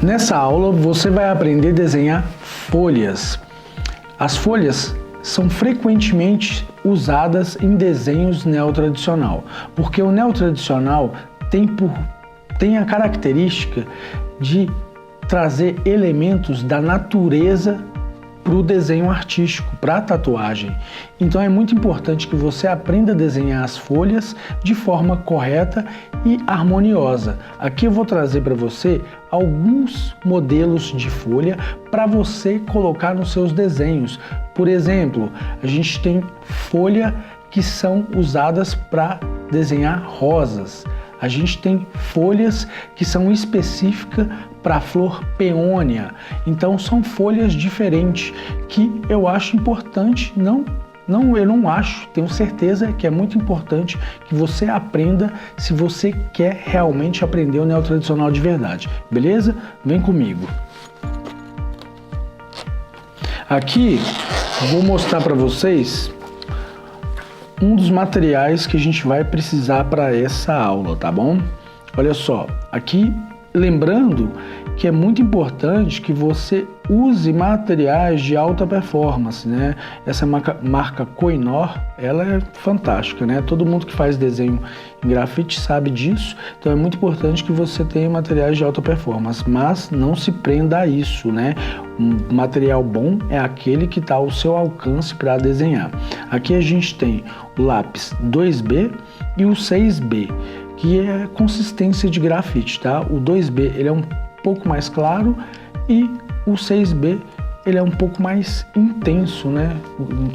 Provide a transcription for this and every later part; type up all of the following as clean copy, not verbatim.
Nessa aula você vai aprender a desenhar folhas. As folhas são frequentemente usadas em desenhos neotradicional, porque o neotradicional tem a característica de trazer elementos da natureza para o desenho artístico, para a tatuagem. Então é muito importante que você aprenda a desenhar as folhas de forma correta e harmoniosa. Aqui eu vou trazer para você alguns modelos de folha para você colocar nos seus desenhos. Por exemplo, a gente tem folha que são usadas para desenhar rosas. A gente tem folhas que são específicas para a flor peônia. Então são folhas diferentes que eu acho importante, tenho certeza que é muito importante que você aprenda se você quer realmente aprender o neotradicional de verdade. Beleza? Vem comigo. Aqui vou mostrar para vocês um dos materiais que a gente vai precisar para essa aula, tá bom? Olha só, aqui lembrando que é muito importante que você use materiais de alta performance, né? Essa marca Koh-i-Noor, ela é fantástica, né? Todo mundo que faz desenho em grafite sabe disso, então é muito importante que você tenha materiais de alta performance, mas não se prenda a isso, né? Um material bom é aquele que está ao seu alcance para desenhar. Aqui a gente tem o lápis 2B e o 6B, que é consistência de grafite, tá? O 2B ele é um pouco mais claro e o 6B ele é um pouco mais intenso, né?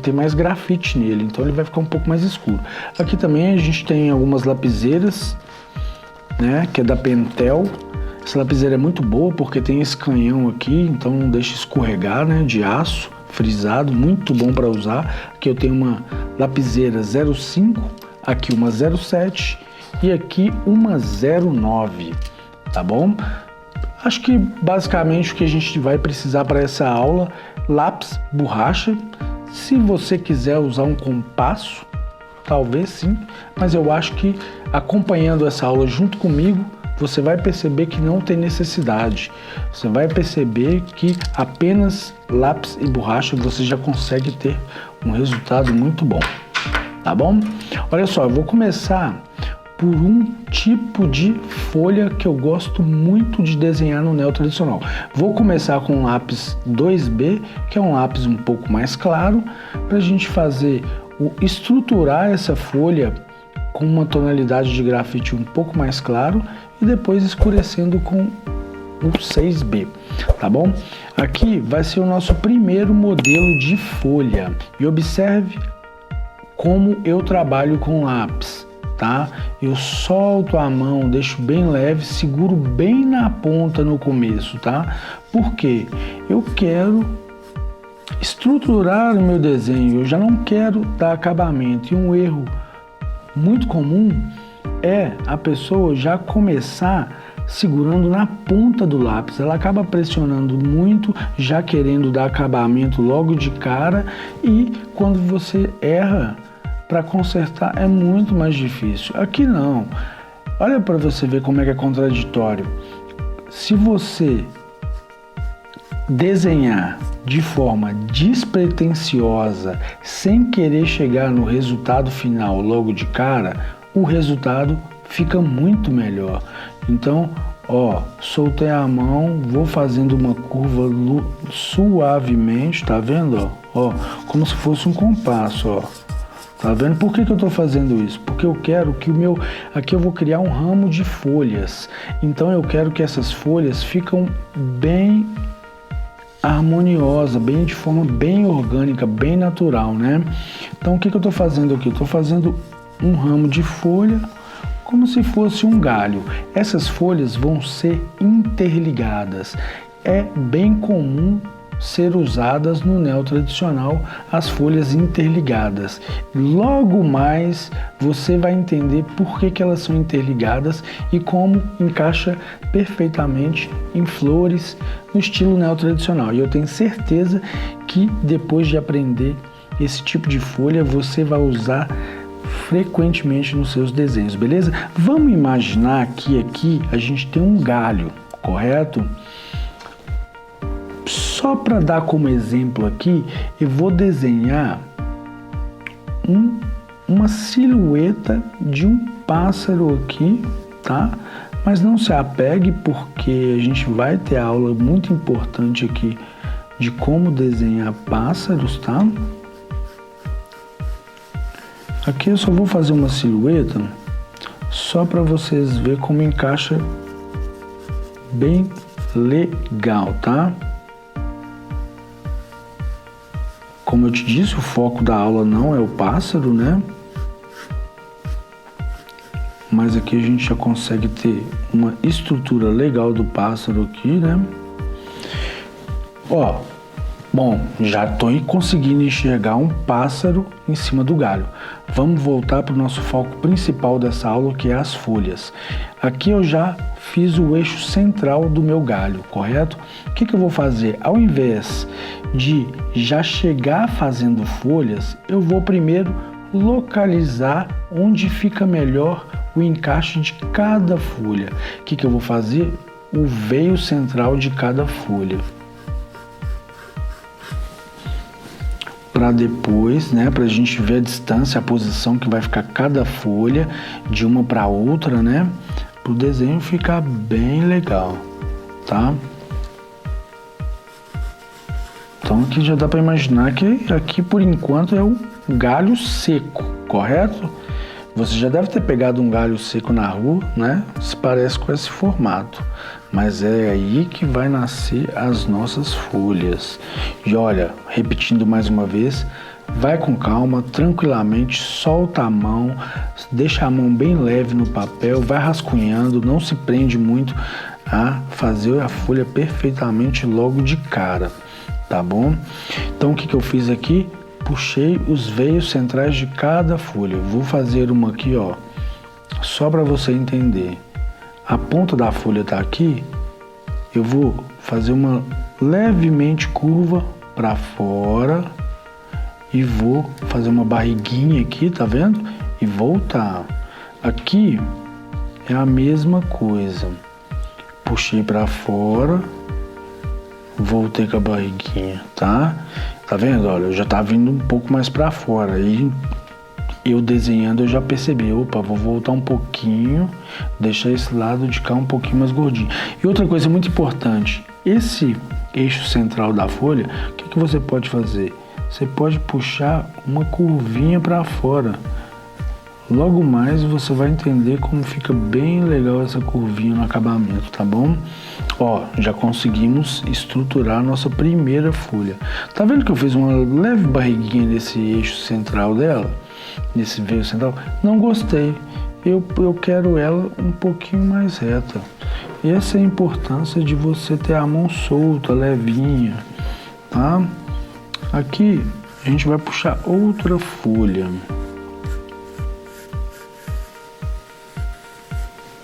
Tem mais grafite nele, então ele vai ficar um pouco mais escuro. Aqui também a gente tem algumas lapiseiras, né? Que é da Pentel. Essa lapiseira é muito boa porque tem esse canhão aqui, então não deixa escorregar, né? De aço frisado, muito bom para usar. Aqui eu tenho uma lapiseira 05, aqui uma 07 e aqui uma 09, tá bom? Acho que basicamente o que a gente vai precisar para essa aula, lápis, borracha. Se você quiser usar um compasso, talvez sim, mas eu acho que acompanhando essa aula junto comigo, você vai perceber que não tem necessidade. Você vai perceber que apenas lápis e borracha você já consegue ter um resultado muito bom, tá bom? Olha só, eu vou começar por um tipo de folha que eu gosto muito de desenhar no neotradicional. Vou começar com o lápis 2B, que é um lápis um pouco mais claro, para a gente estruturar essa folha com uma tonalidade de grafite um pouco mais claro e depois escurecendo com o 6B, tá bom? Aqui vai ser o nosso primeiro modelo de folha e observe como eu trabalho com lápis. Tá? Eu solto a mão, deixo bem leve, seguro bem na ponta no começo, tá? Porque eu quero estruturar o meu desenho, eu já não quero dar acabamento. E um erro muito comum é a pessoa já começar segurando na ponta do lápis. Ela acaba pressionando muito, já querendo dar acabamento logo de cara e quando você erra, para consertar é muito mais difícil. Aqui não. Olha para você ver como é que é contraditório. Se você desenhar de forma despretensiosa, sem querer chegar no resultado final logo de cara, o resultado fica muito melhor. Então, ó, soltei a mão, vou fazendo uma curva suavemente, tá vendo? Ó, como se fosse um compasso, ó. Tá vendo? Por que eu estou fazendo isso? Porque eu quero que aqui eu vou criar um ramo de folhas. Então eu quero que essas folhas ficam bem harmoniosa, de forma bem orgânica, bem natural, né? Então o que eu estou fazendo aqui? Eu estou fazendo um ramo de folha como se fosse um galho. Essas folhas vão ser interligadas. É bem comum ser usadas no neotradicional as folhas interligadas. Logo mais você vai entender por que elas são interligadas e como encaixa perfeitamente em flores no estilo neotradicional. E eu tenho certeza que depois de aprender esse tipo de folha você vai usar frequentemente nos seus desenhos, beleza? Vamos imaginar que aqui a gente tem um galho, correto? Só para dar como exemplo aqui, eu vou desenhar uma silhueta de um pássaro aqui, tá? Mas não se apegue, porque a gente vai ter aula muito importante aqui de como desenhar pássaros, tá? Aqui eu só vou fazer uma silhueta só para vocês verem como encaixa bem legal, tá? Como eu te disse, o foco da aula não é o pássaro, né? Mas aqui a gente já consegue ter uma estrutura legal do pássaro aqui, né? Ó, bom, já tô conseguindo enxergar um pássaro em cima do galho. Vamos voltar para o nosso foco principal dessa aula, que é as folhas. Aqui eu já fiz o eixo central do meu galho, correto? O que eu vou fazer? Ao invés de já chegar fazendo folhas, eu vou primeiro localizar onde fica melhor o encaixe de cada folha. O que eu vou fazer? O veio central de cada folha. Para depois, né, para a gente ver a distância, a posição que vai ficar cada folha de uma para outra, né, para o desenho ficar bem legal, tá? Então aqui já dá para imaginar que aqui por enquanto é um galho seco, correto? Você já deve ter pegado um galho seco na rua, né? Se parece com esse formato. Mas é aí que vai nascer as nossas folhas. E olha, repetindo mais uma vez, vai com calma, tranquilamente, solta a mão, deixa a mão bem leve no papel, vai rascunhando, não se prende muito a fazer a folha perfeitamente logo de cara, tá bom? Então o que eu fiz aqui? Puxei os veios centrais de cada folha. Vou fazer uma aqui, ó, só para você entender. A ponta da folha tá aqui, eu vou fazer uma levemente curva para fora e vou fazer uma barriguinha aqui, tá vendo? E voltar. Aqui é a mesma coisa. Puxei para fora, voltei com a barriguinha, tá? Tá vendo? Olha, já tá vindo um pouco mais para fora. E eu desenhando eu já percebi, opa, vou voltar um pouquinho, deixar esse lado de cá um pouquinho mais gordinho. E outra coisa muito importante, esse eixo central da folha, o que você pode fazer? Você pode puxar uma curvinha para fora. Logo mais você vai entender como fica bem legal essa curvinha no acabamento, tá bom? Ó, já conseguimos estruturar a nossa primeira folha. Tá vendo que eu fiz uma leve barriguinha nesse eixo central dela? Nesse veio central? Não gostei. Eu quero ela um pouquinho mais reta. E essa é a importância de você ter a mão solta, levinha, tá? Aqui a gente vai puxar outra folha.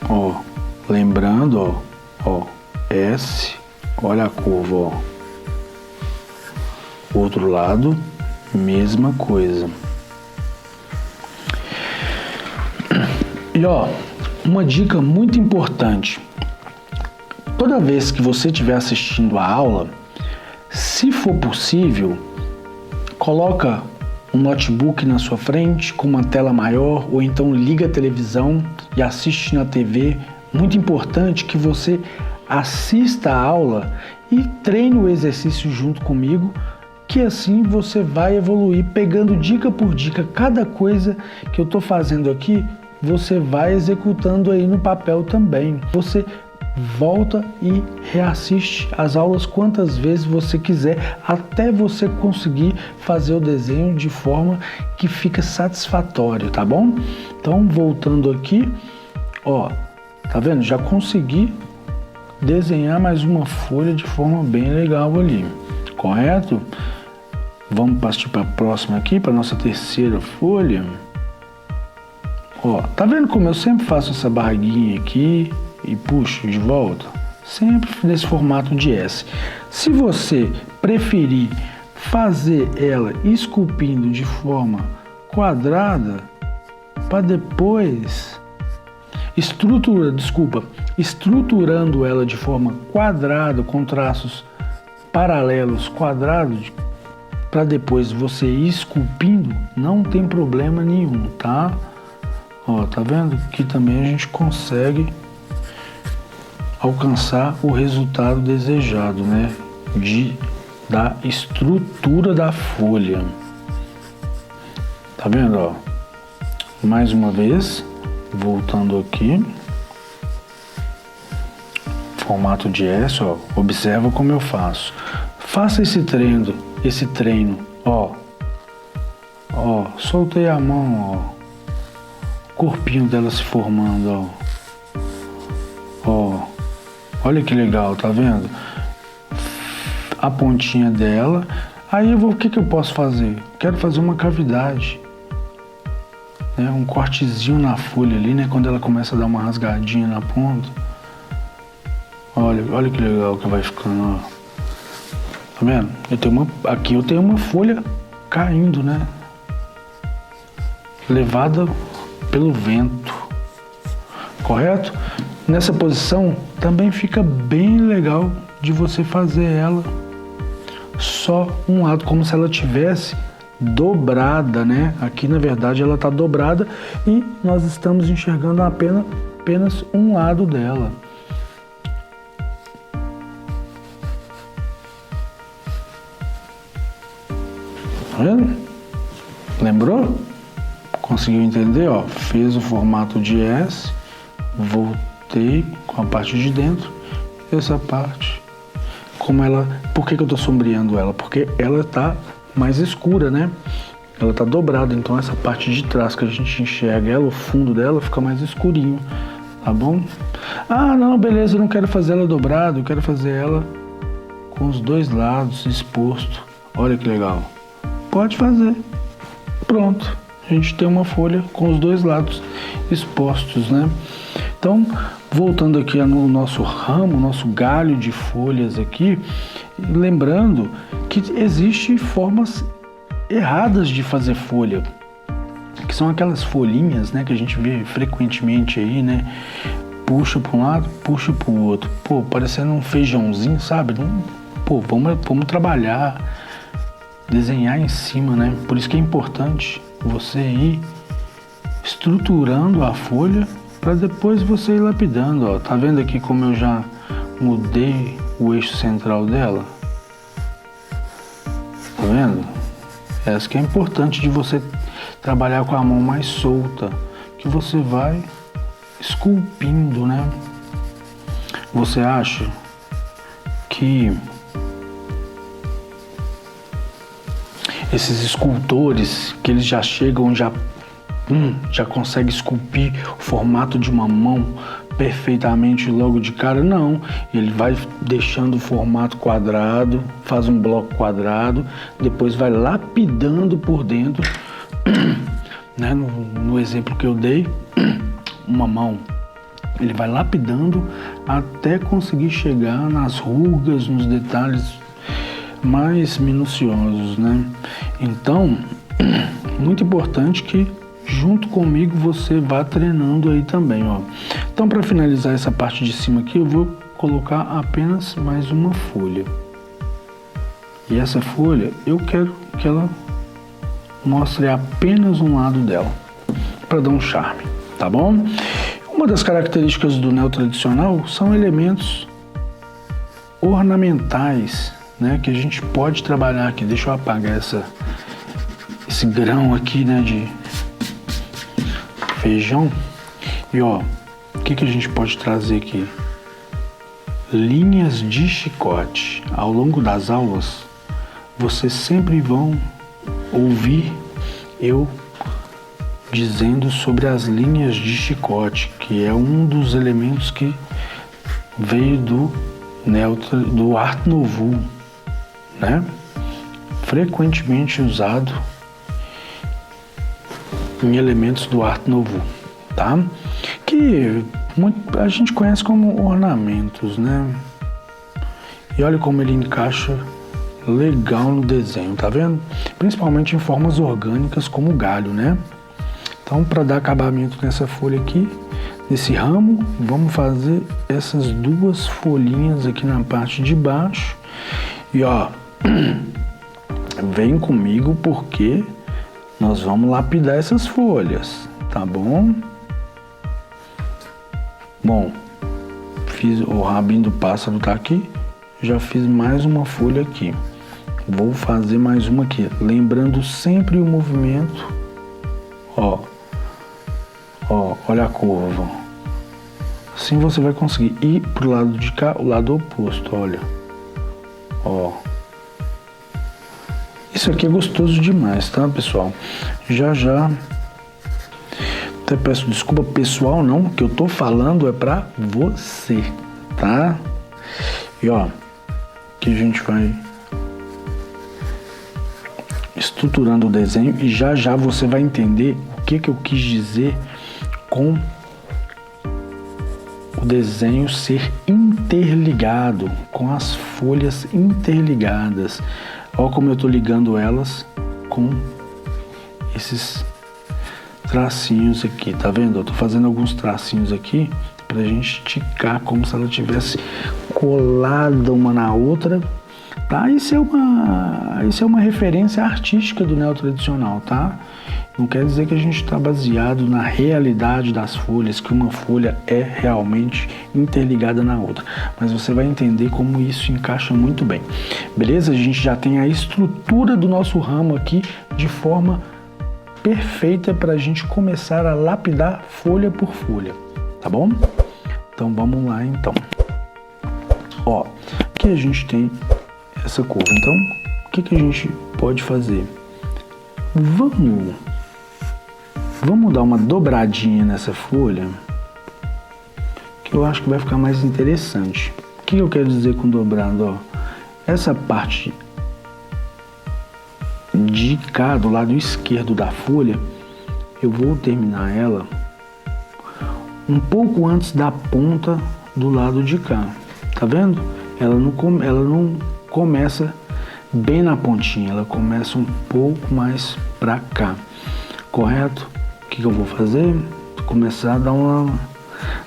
Ó, lembrando, ó, S, olha a curva, ó. Outro lado, mesma coisa. E ó, uma dica muito importante. Toda vez que você estiver assistindo a aula, se for possível, coloca um notebook na sua frente com uma tela maior, ou então liga a televisão e assiste na TV. Muito importante que você assista a aula e treine o exercício junto comigo, que assim você vai evoluir pegando dica por dica. Cada coisa que eu estou fazendo aqui, você vai executando aí no papel também. Você volta e reassiste as aulas quantas vezes você quiser, até você conseguir fazer o desenho de forma que fica satisfatório, tá bom? Então, voltando aqui, ó, tá vendo? Já consegui desenhar mais uma folha de forma bem legal ali, correto? Vamos partir para a próxima aqui, para nossa terceira folha. Ó, tá vendo como eu sempre faço essa barriguinha aqui e puxo de volta? Sempre nesse formato de S. Se você preferir fazer ela esculpindo de forma quadrada, para depois estruturando ela de forma quadrada com traços paralelos quadrados para depois você ir esculpindo, não tem problema nenhum, tá? Ó, tá vendo? Aqui também a gente consegue alcançar o resultado desejado, né? Da estrutura da folha. Tá vendo, ó? Mais uma vez, voltando aqui. Formato de S, ó. Observa como eu faço. Faça esse treino, ó. Ó, soltei a mão, ó. Corpinho dela se formando, ó. Ó. Olha que legal, tá vendo? A pontinha dela. Aí o que eu posso fazer? Quero fazer uma cavidade, né? Um cortezinho na folha ali, né? Quando ela começa a dar uma rasgadinha na ponta. Olha que legal que vai ficando, ó. Tá vendo? Aqui eu tenho uma folha caindo, né? Levada pelo vento. Correto? Nessa posição também fica bem legal de você fazer ela só um lado, como se ela tivesse dobrada, né? Aqui na verdade ela está dobrada e nós estamos enxergando apenas um lado dela. Tá vendo? Lembrou? Conseguiu entender? Ó, fez o formato de S, voltei com a parte de dentro, essa parte, como ela, por que eu tô sombreando ela? Porque ela tá mais escura, né? Ela tá dobrada, então essa parte de trás que a gente enxerga ela, o fundo dela fica mais escurinho, tá bom? Ah, não, beleza, eu não quero fazer ela dobrada, eu quero fazer ela com os dois lados exposto. Olha que legal. Pode fazer. Pronto. A gente tem uma folha com os dois lados expostos, né? Então, voltando aqui no nosso ramo, nosso galho de folhas aqui, lembrando que existem formas erradas de fazer folha, que são aquelas folhinhas, né, que a gente vê frequentemente aí, né? Puxa para um lado, puxa para o outro. Pô, parecendo um feijãozinho, sabe? Pô, vamos trabalhar, desenhar em cima, né? Por isso que é importante você ir estruturando a folha para depois você ir lapidando, ó. Tá vendo aqui como eu já mudei o eixo central dela? Tá vendo? Essa que é importante de você trabalhar com a mão mais solta, que você vai esculpindo, né? Você acha que esses escultores, que eles já chegam, já conseguem esculpir o formato de uma mão perfeitamente logo de cara? Não, ele vai deixando o formato quadrado, faz um bloco quadrado, depois vai lapidando por dentro, né? No exemplo que eu dei, uma mão, ele vai lapidando até conseguir chegar nas rugas, nos detalhes mais minuciosos, né? Então, muito importante que junto comigo você vá treinando aí também, ó. Então, para finalizar essa parte de cima aqui, eu vou colocar apenas mais uma folha. E essa folha, eu quero que ela mostre apenas um lado dela, para dar um charme, tá bom? Uma das características do neotradicional são elementos ornamentais, né, que a gente pode trabalhar aqui. Deixa eu apagar esse grão aqui, né, de feijão. E ó, o que a gente pode trazer aqui? Linhas de chicote. Ao longo das aulas, vocês sempre vão ouvir eu dizendo sobre as linhas de chicote, que é um dos elementos que veio do Art Nouveau, né? Frequentemente usado em elementos do Art Nouveau, tá? Que a gente conhece como ornamentos, né? E olha como ele encaixa legal no desenho, tá vendo? Principalmente em formas orgânicas como o galho, né? Então, para dar acabamento nessa folha aqui, nesse ramo, vamos fazer essas duas folhinhas aqui na parte de baixo. E ó, vem comigo porque nós vamos lapidar essas folhas, tá bom? Bom, fiz o rabinho do pássaro tá aqui, já fiz mais uma folha aqui. Vou fazer mais uma aqui, lembrando sempre o movimento. Ó, olha a curva. Assim você vai conseguir ir pro lado de cá, o lado oposto, olha. Ó. Isso aqui é gostoso demais, tá, pessoal? Já. Até peço desculpa, pessoal, não, o que eu tô falando é pra você, tá? E ó, aqui a gente vai estruturando o desenho e já você vai entender o que eu quis dizer com o desenho ser interligado, com as folhas interligadas. Olha como eu estou ligando elas com esses tracinhos aqui, tá vendo? Eu tô fazendo alguns tracinhos aqui pra gente esticar como se ela tivesse colada uma na outra, tá? Isso é uma referência artística do neotradicional, tá? Não quer dizer que a gente está baseado na realidade das folhas, que uma folha é realmente interligada na outra. Mas você vai entender como isso encaixa muito bem. Beleza? A gente já tem a estrutura do nosso ramo aqui de forma perfeita para a gente começar a lapidar folha por folha. Tá bom? Então vamos lá então. Ó, aqui a gente tem essa curva. Então, o que a gente pode fazer? Vamos dar uma dobradinha nessa folha, que eu acho que vai ficar mais interessante. O que eu quero dizer com dobrado? Ó, essa parte de cá, do lado esquerdo da folha, eu vou terminar ela um pouco antes da ponta do lado de cá. Tá vendo? Ela não começa bem na pontinha, ela começa um pouco mais pra cá. Correto? O que eu vou fazer? Vou começar a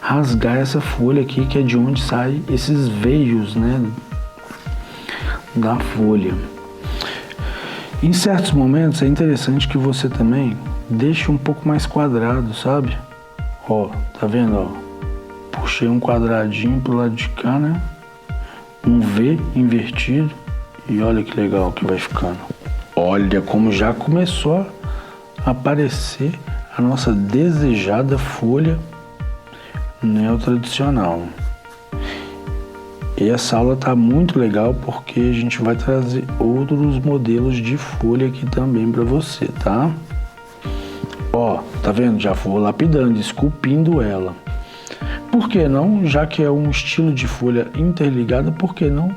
rasgar essa folha aqui, que é de onde saem esses veios, né, da folha. Em certos momentos é interessante que você também deixe um pouco mais quadrado, sabe? Ó, tá vendo, ó? Puxei um quadradinho pro lado de cá, né? Um V invertido e olha que legal que vai ficando. Olha como já começou a aparecer a nossa desejada folha neotradicional. E essa aula tá muito legal porque a gente vai trazer outros modelos de folha aqui também para você, tá? Ó, tá vendo? Já vou lapidando, esculpindo ela. Por que não? Já que é um estilo de folha interligada, por que não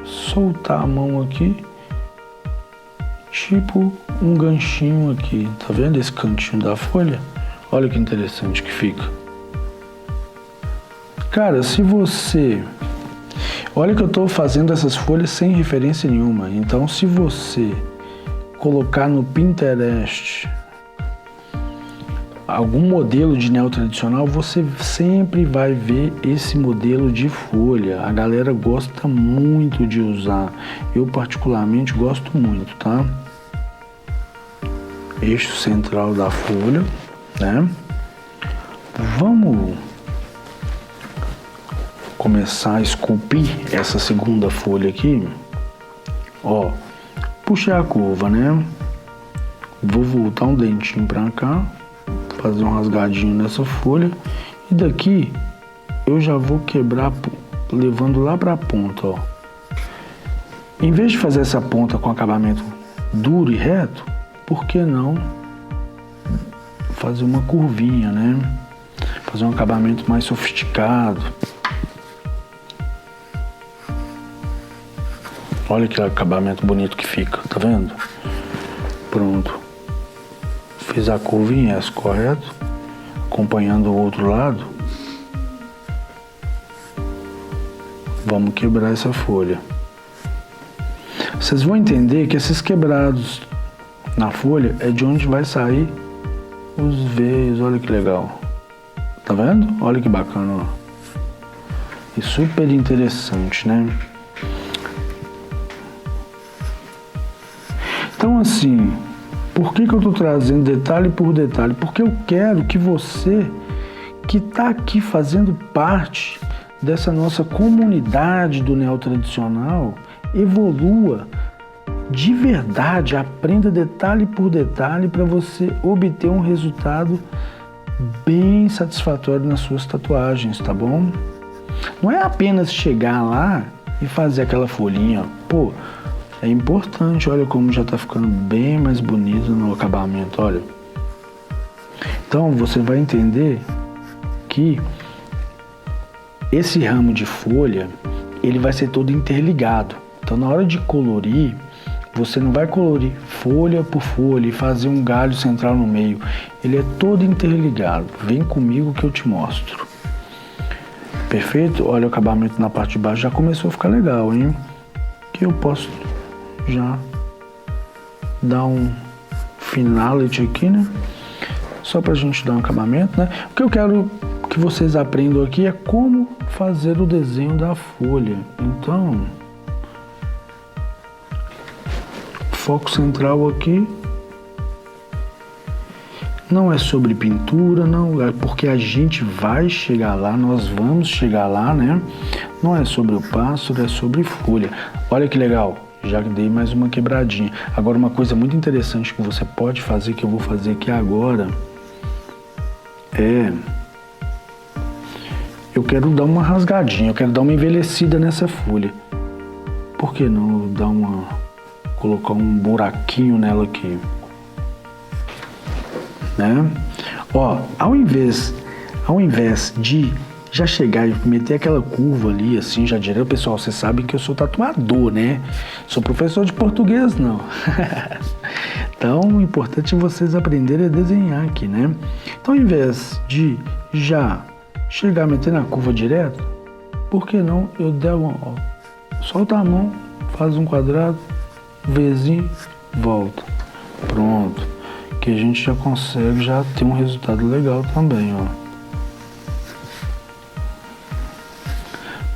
soltar a mão aqui? Tipo um ganchinho aqui, tá vendo esse cantinho da folha? Olha que interessante que fica. Cara, se você... Olha que eu tô fazendo essas folhas sem referência nenhuma, então se você colocar no Pinterest algum modelo de neotradicional, você sempre vai ver esse modelo de folha. A galera gosta muito de usar, eu particularmente gosto muito, tá? Eixo central da folha, né? Vamos começar a esculpir essa segunda folha aqui. Ó, puxei a curva, né? Vou voltar um dentinho pra cá, fazer um rasgadinho nessa folha e daqui eu já vou quebrar levando lá pra ponta, ó. Em vez de fazer essa ponta com acabamento duro e reto, por que não fazer uma curvinha, né? Fazer um acabamento mais sofisticado. Olha que acabamento bonito que fica, tá vendo? Pronto. Fiz a curvinha, essa, correto? Acompanhando o outro lado. Vamos quebrar essa folha. Vocês vão entender que esses quebrados na folha é de onde vai sair os veios. Olha que legal. Tá vendo? Olha que bacana, ó. E super interessante, né? Então, assim, por que eu estou trazendo detalhe por detalhe? Porque eu quero que você, que está aqui fazendo parte dessa nossa comunidade do neotradicional, evolua de verdade, aprenda detalhe por detalhe para você obter um resultado bem satisfatório nas suas tatuagens, tá bom? Não é apenas chegar lá e fazer aquela folhinha, pô, é importante, olha como já tá ficando bem mais bonito no acabamento, olha. Então você vai entender que esse ramo de folha, ele vai ser todo interligado. Então na hora de colorir, você não vai colorir folha por folha e fazer um galho central no meio. Ele é todo interligado. Vem comigo que eu te mostro. Perfeito? Olha o acabamento na parte de baixo. Já começou a ficar legal, hein? Que eu posso já dar um finality aqui, né? Só pra gente dar um acabamento, né? O que eu quero que vocês aprendam aqui é como fazer o desenho da folha. Então, foco central aqui. Não é sobre pintura, não, é porque a gente vai chegar lá, nós vamos chegar lá, né? Não é sobre o pássaro, é sobre folha. Olha que legal, já dei mais uma quebradinha. Agora, uma coisa muito interessante que você pode fazer, que eu vou fazer aqui agora, eu quero dar uma rasgadinha, eu quero dar uma envelhecida nessa folha. Por que não dar colocar um buraquinho nela aqui, né? Ó, ao invés de já chegar e meter aquela curva ali, assim, já direto, pessoal, vocês sabem que eu sou tatuador, né? Sou professor de português, não. Então, o importante é vocês aprenderem a desenhar aqui, né? Então, ao invés de já chegar a meter na curva direto, por que não eu der solta a mão, faz um quadrado, Vzinho, volta. Pronto. Que a gente já consegue já ter um resultado legal também, ó.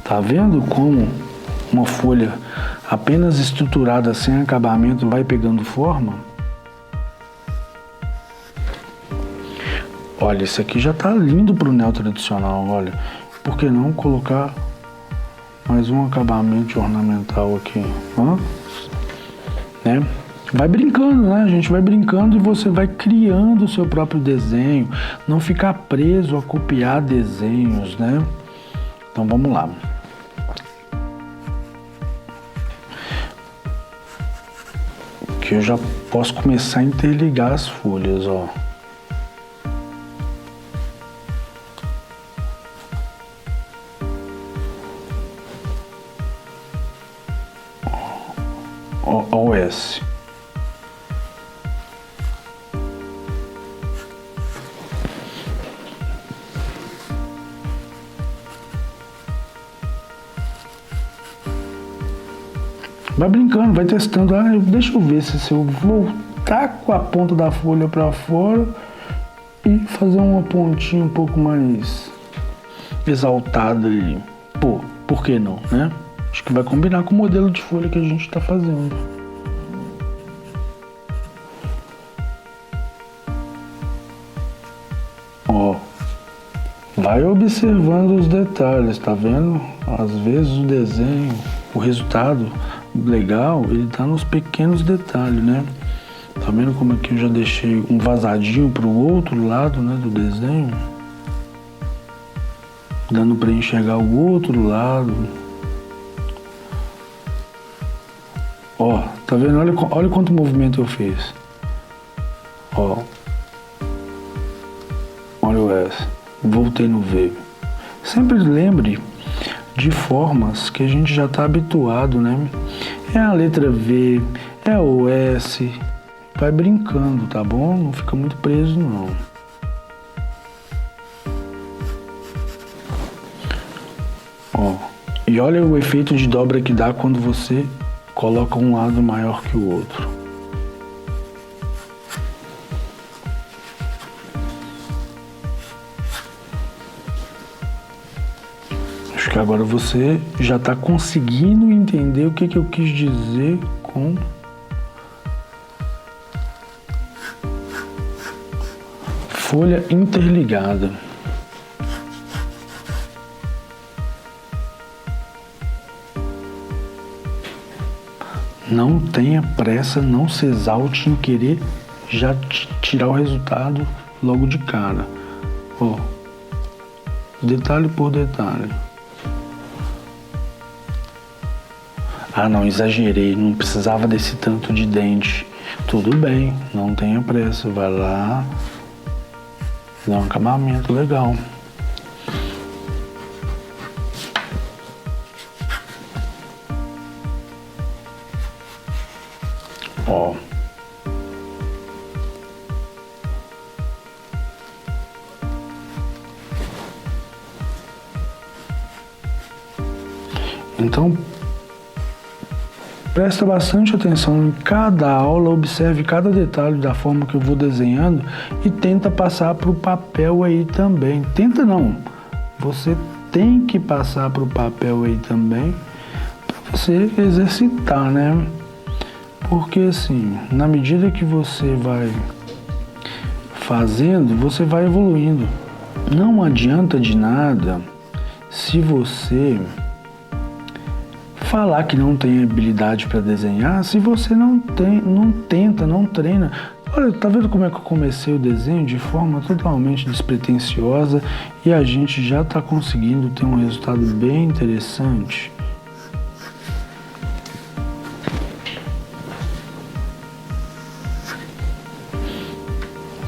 Tá vendo como uma folha apenas estruturada sem acabamento vai pegando forma? Olha, esse aqui já tá lindo pro neotradicional, olha. Por que não colocar mais um acabamento ornamental aqui, ó? Né? Vai brincando, né? A gente vai brincando e você vai criando o seu próprio desenho. Não ficar preso a copiar desenhos, né? Então vamos lá. Aqui eu já posso começar a interligar as folhas, ó. Ó o S. Vai brincando, vai testando. Ah, deixa eu ver se eu voltar com a ponta da folha para fora e fazer uma pontinha um pouco mais exaltada ali. Pô, por que não, né? Acho que vai combinar com o modelo de folha que a gente está fazendo. Ó, vai observando os detalhes, tá vendo? Às vezes o desenho, o resultado legal, ele tá nos pequenos detalhes, né? Tá vendo como aqui eu já deixei um vazadinho pro outro lado, né, do desenho? Dando para enxergar o outro lado. Ó, tá vendo? Olha quanto movimento eu fiz. Ó. Olha o S. Voltei no V. Sempre lembre de formas que a gente já tá habituado, né? É a letra V, é o S. Vai brincando, tá bom? Não fica muito preso, não. Ó. E olha o efeito de dobra que dá quando você coloca um lado maior que o outro. Acho que agora você já está conseguindo entender o que eu quis dizer com folha interligada. Não tenha pressa, não se exalte em querer já tirar o resultado logo de cara. Ó, detalhe por detalhe. Ah, não, exagerei, não precisava desse tanto de dente. Tudo bem, não tenha pressa, vai lá, dá um acabamento legal. Ó. Então, presta bastante atenção em cada aula, observe cada detalhe da forma que eu vou desenhando e tenta passar para o papel aí também. Tenta não, você tem que passar para o papel aí também para você exercitar, né? Porque assim, na medida que você vai fazendo, você vai evoluindo. Não adianta de nada se você falar que não tem habilidade para desenhar, se você não tenta, não treina. Olha, tá vendo como é que eu comecei o desenho de forma totalmente despretensiosa e a gente já está conseguindo ter um resultado bem interessante.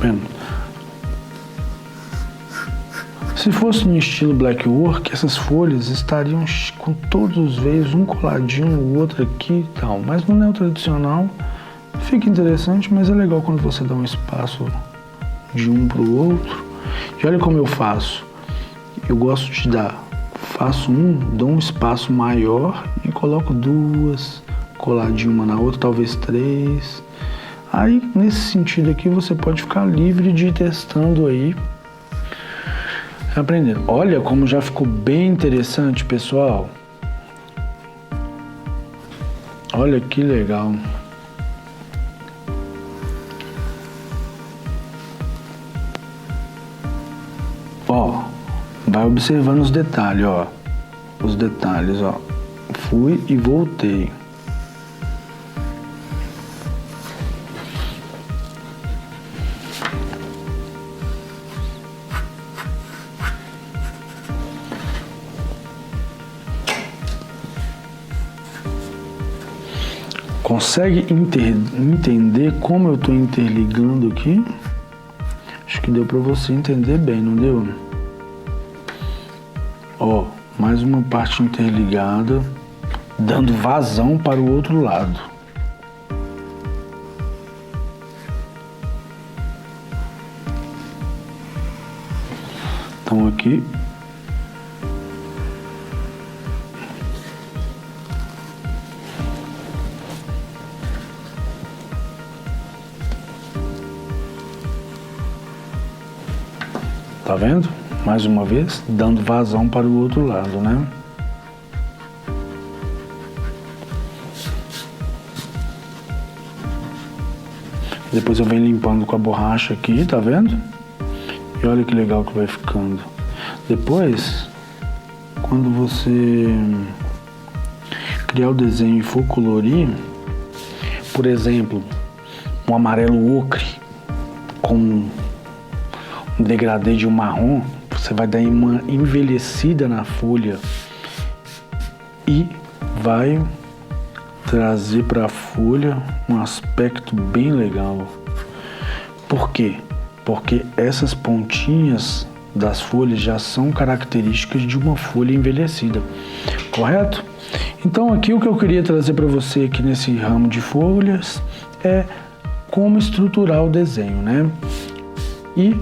Vendo? Se fosse no estilo black work, essas folhas estariam com todos os veios, um coladinho no outro aqui e tal. Mas no neo tradicional fica interessante, mas é legal quando você dá um espaço de um para o outro. E olha como eu faço. Eu gosto de faço dou um espaço maior e coloco duas, coladinho uma na outra, talvez três. Aí, nesse sentido aqui, você pode ficar livre de ir testando aí, aprendendo. Olha como já ficou bem interessante, pessoal. Olha que legal. Ó, vai observando os detalhes, ó. Os detalhes, ó. Fui e voltei. Consegue entender como eu estou interligando aqui? Acho que deu para você entender bem, não deu? Ó, mais uma parte interligada, dando vazão para o outro lado. Então aqui tá vendo? Mais uma vez, dando vazão para o outro lado, né? Depois eu venho limpando com a borracha aqui, tá vendo? E olha que legal que vai ficando. Depois, quando você criar o desenho e for colorir, por exemplo, um amarelo ocre com um degradê de um marrom, você vai dar uma envelhecida na folha e vai trazer para a folha um aspecto bem legal. Por quê? Porque essas pontinhas das folhas já são características de uma folha envelhecida, correto? Então aqui o que eu queria trazer para você aqui nesse ramo de folhas é como estruturar o desenho, né? E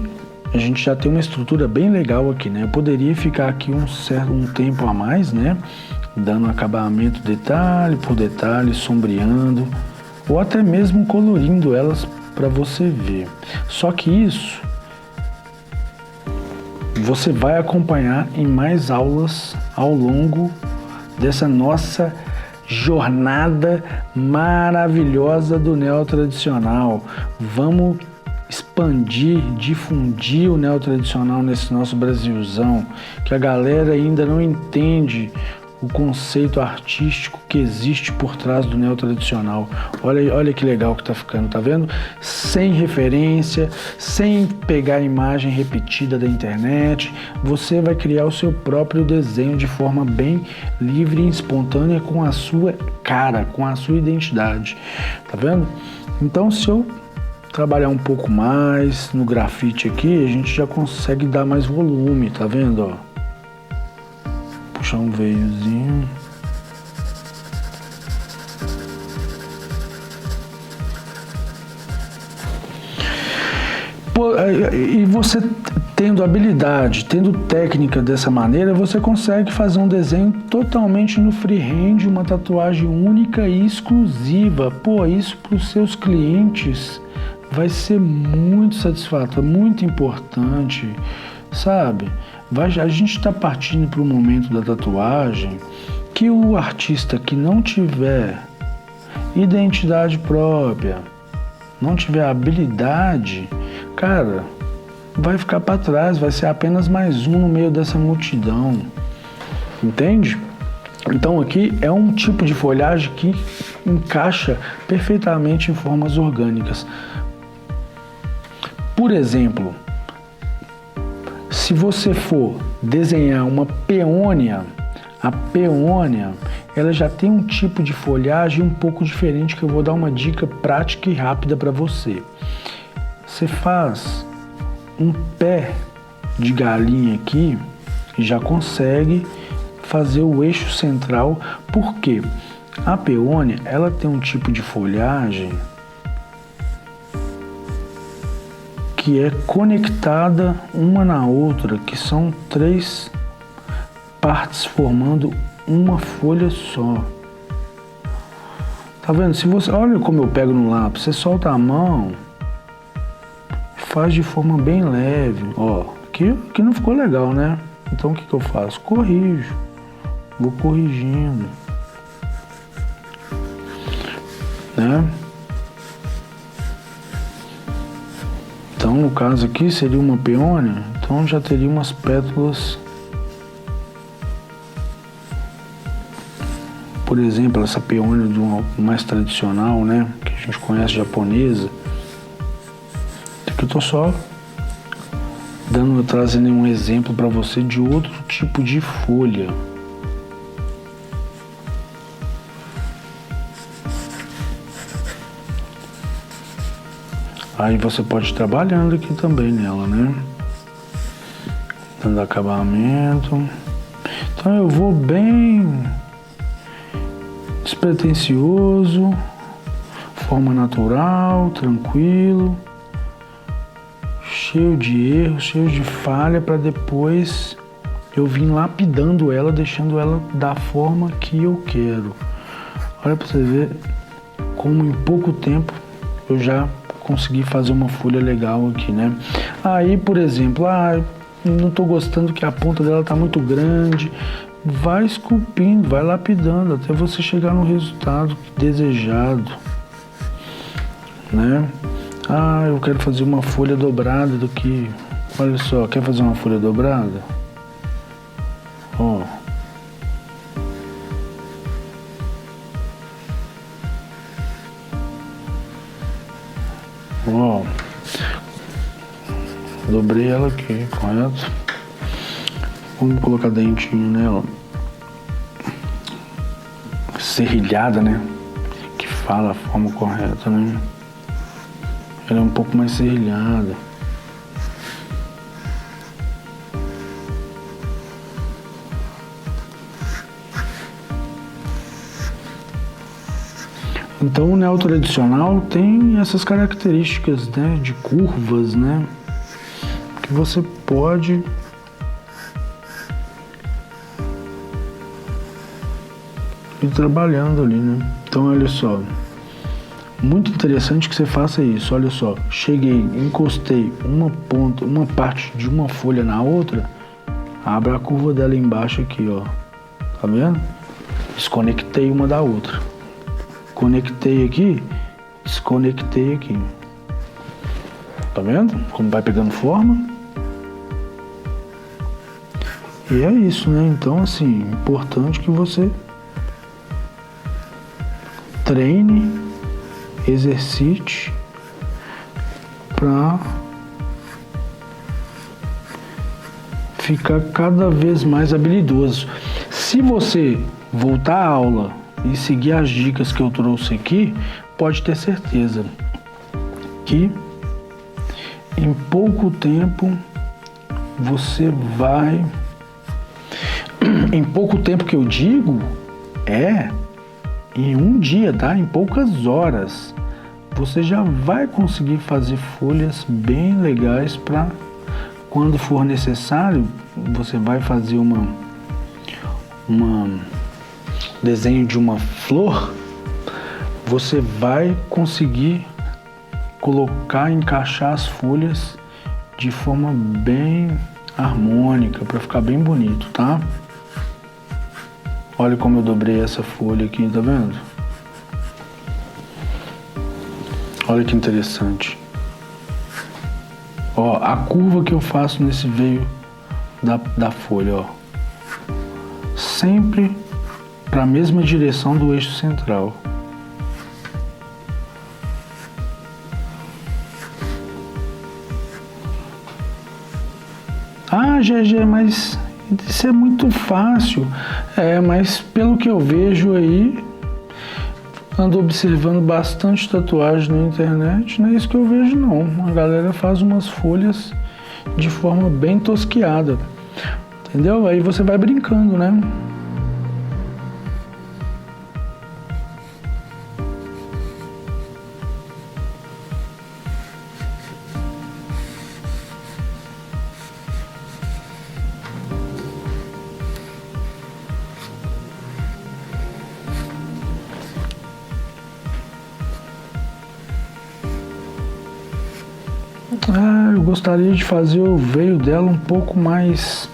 a gente já tem uma estrutura bem legal aqui, né? Eu poderia ficar aqui um tempo a mais, né? Dando acabamento detalhe por detalhe, sombreando, ou até mesmo colorindo elas para você ver. Só que isso você vai acompanhar em mais aulas ao longo dessa nossa jornada maravilhosa do neo tradicional. Vamos expandir, difundir o neotradicional nesse nosso Brasilzão, que a galera ainda não entende o conceito artístico que existe por trás do neotradicional. Olha que legal que tá ficando, tá vendo? Sem referência, sem pegar a imagem repetida da internet, você vai criar o seu próprio desenho de forma bem livre e espontânea, com a sua cara, com a sua identidade, tá vendo? Então, se eu trabalhar um pouco mais no grafite aqui, a gente já consegue dar mais volume, tá vendo, ó? Puxar um veiozinho. E você tendo habilidade, tendo técnica dessa maneira, você consegue fazer um desenho totalmente no freehand, uma tatuagem única e exclusiva. Pô, isso para os seus clientes vai ser muito satisfatório, muito importante, sabe? A gente está partindo para o momento da tatuagem que o artista que não tiver identidade própria, não tiver habilidade, cara, vai ficar para trás, vai ser apenas mais um no meio dessa multidão, entende? Então aqui é um tipo de folhagem que encaixa perfeitamente em formas orgânicas. Por exemplo, se você for desenhar uma peônia, a peônia, ela já tem um tipo de folhagem um pouco diferente, que eu vou dar uma dica prática e rápida para você. Você faz um pé de galinha aqui e já consegue fazer o eixo central, porque a peônia, ela tem um tipo de folhagem que é conectada uma na outra, que são 3 partes formando uma folha só. Tá vendo? Se você olha como eu pego no lápis, você solta a mão, faz de forma bem leve. Ó, aqui não ficou legal, né? Então o que eu faço? Corrijo. Vou corrigindo, né? Então, no caso aqui, seria uma peônia, então já teria umas pétalas. Por exemplo, essa peônia de uma mais tradicional, né, que a gente conhece, japonesa. Aqui eu tô só trazendo um exemplo para você de outro tipo de folha. Aí você pode ir trabalhando aqui também nela, né? Dando acabamento. Então eu vou bem despretensioso, forma natural, tranquilo, cheio de erros, cheio de falha, para depois eu vim lapidando ela, deixando ela da forma que eu quero. Olha para você ver como em pouco tempo eu já consegui fazer uma folha legal aqui, né? Aí, por exemplo, não tô gostando que a ponta dela tá muito grande. Vai esculpindo, vai lapidando até você chegar no resultado desejado, né? Eu quero fazer uma folha dobrada do que... Olha só, quer fazer uma folha dobrada? Ó. Ó, dobrei ela aqui, correto? Vamos colocar dentinho nela. Serrilhada, né? Que fala a forma correta, né? Ela é um pouco mais serrilhada. Então o neotradicional tem essas características, né, de curvas, né, que você pode ir trabalhando ali, né. Então olha só, muito interessante que você faça isso. Olha só, cheguei, encostei uma parte de uma folha na outra, abre a curva dela embaixo aqui, ó, tá vendo? Desconectei uma da outra. Conectei aqui, desconectei aqui. Tá vendo como vai pegando forma? E é isso, né? Então, assim, importante que você treine, exercite para ficar cada vez mais habilidoso. Se você voltar à aula e seguir as dicas que eu trouxe aqui, pode ter certeza que em pouco tempo você vai... Em pouco tempo que eu digo, em um dia, tá? Em poucas horas, você já vai conseguir fazer folhas bem legais para quando for necessário, você vai fazer uma desenho de uma flor, você vai conseguir colocar, encaixar as folhas de forma bem harmônica, para ficar bem bonito, tá? Olha como eu dobrei essa folha aqui, tá vendo? Olha que interessante. Ó, a curva que eu faço nesse veio da folha, ó. Sempre para a mesma direção do eixo central. Ah, GG, mas isso é muito fácil. Mas pelo que eu vejo aí, ando observando bastante tatuagem na internet, não é isso que eu vejo não. A galera faz umas folhas de forma bem tosquiada, entendeu? Aí você vai brincando, né? Eu gostaria de fazer o veio dela um pouco mais...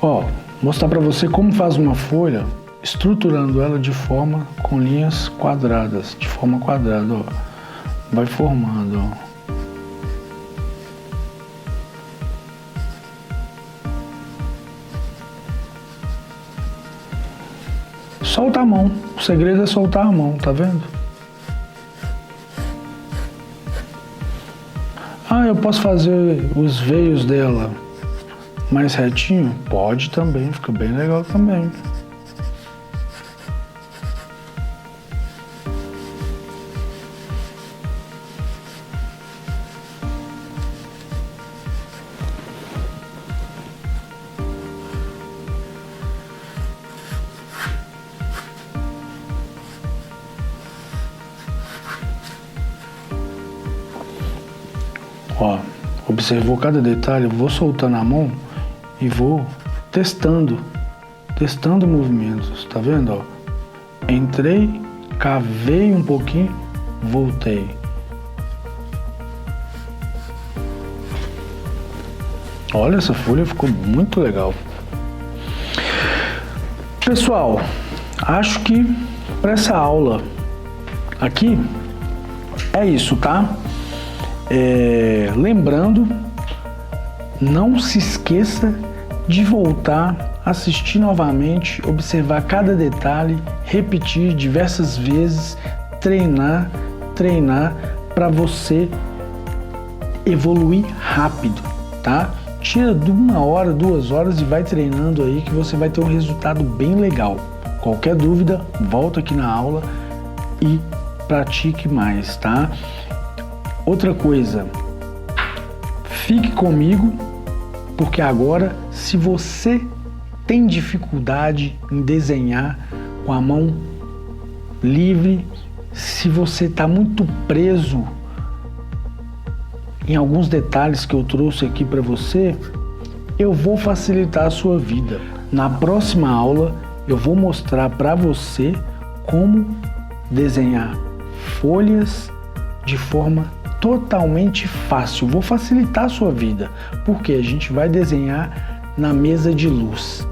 Ó, mostrar para você como faz uma folha, estruturando ela de forma com linhas quadradas, de forma quadrada, ó. Vai formando, ó. Solta a mão, o segredo é soltar a mão, tá vendo? Eu posso fazer os veios dela mais retinho? Pode também, fica bem legal também. Ó, observou cada detalhe, eu vou soltando a mão e vou testando movimentos, tá vendo? Ó, entrei, cavei um pouquinho, voltei. Olha, essa folha ficou muito legal. Pessoal, acho que para essa aula aqui é isso, tá? Lembrando, não se esqueça de voltar, assistir novamente, observar cada detalhe, repetir diversas vezes, treinar para você evoluir rápido, tá? Tira de 1 hora, 2 horas e vai treinando aí que você vai ter um resultado bem legal. Qualquer dúvida, volta aqui na aula e pratique mais, tá? Outra coisa, fique comigo, porque agora, se você tem dificuldade em desenhar com a mão livre, se você está muito preso em alguns detalhes que eu trouxe aqui para você, eu vou facilitar a sua vida. Na próxima aula, eu vou mostrar para você como desenhar folhas de forma totalmente fácil. Vou facilitar a sua vida, porque a gente vai desenhar na mesa de luz,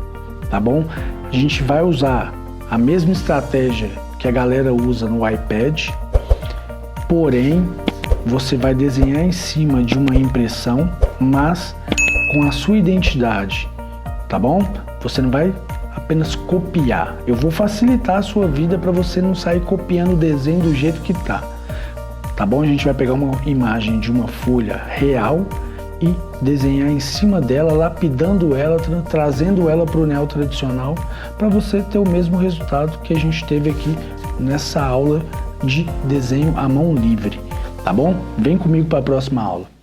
tá bom? A gente vai usar a mesma estratégia que a galera usa no iPad, porém você vai desenhar em cima de uma impressão, mas com a sua identidade, tá bom? Você não vai apenas copiar. Eu vou facilitar a sua vida para você não sair copiando o desenho do jeito que tá. Tá bom? A gente vai pegar uma imagem de uma folha real e desenhar em cima dela, lapidando ela, trazendo ela para o neo tradicional, para você ter o mesmo resultado que a gente teve aqui nessa aula de desenho à mão livre. Tá bom? Vem comigo para a próxima aula.